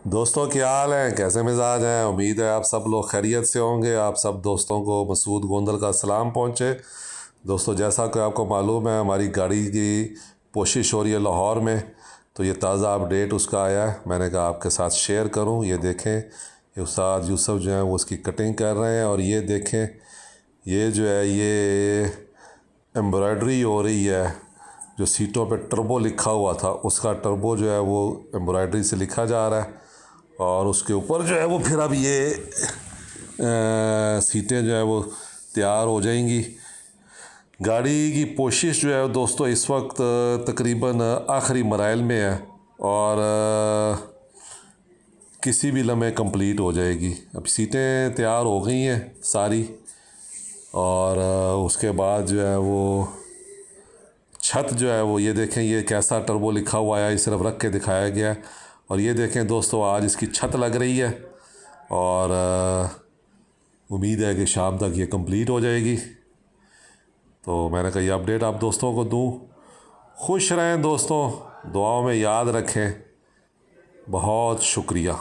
दोस्तों क्या हाल है, कैसे मिजाज हैं। उम्मीद है आप सब लोग खैरियत से होंगे। आप सब दोस्तों को मसूद गोंदल का सलाम पहुँचे। दोस्तों जैसा कि आपको मालूम है, हमारी गाड़ी की कोशिश हो रही है लाहौर में, तो ये ताज़ा अपडेट उसका आया है, मैंने कहा आपके साथ शेयर करूं। ये देखें, ये उस्ताद यूसुफ जो है वो उसकी कटिंग कर रहे हैं। और ये देखें, ये जो है ये एम्ब्रॉयडरी हो रही है। जो सीटों पे टर्बो लिखा हुआ था, उसका टर्बो जो है वो एम्ब्रॉयडरी से लिखा जा रहा है। और उसके ऊपर जो है वो फिर अब ये सीटें जो है वो तैयार हो जाएंगी। गाड़ी की कोशिश जो है दोस्तों इस वक्त तकरीबन आखिरी मराइल में है, और किसी भी लम्हे कंप्लीट हो जाएगी। अब सीटें तैयार हो गई हैं सारी, और उसके बाद जो है वो छत जो है वो, ये देखें ये कैसा टर्बो लिखा हुआ है, ये सिर्फ रख के दिखाया गया है। और ये देखें दोस्तों, आज इसकी छत लग रही है, और उम्मीद है कि शाम तक ये कंप्लीट हो जाएगी। तो मैंने कहा ये अपडेट आप दोस्तों को दूं। खुश रहें दोस्तों, दुआओं में याद रखें। बहुत शुक्रिया।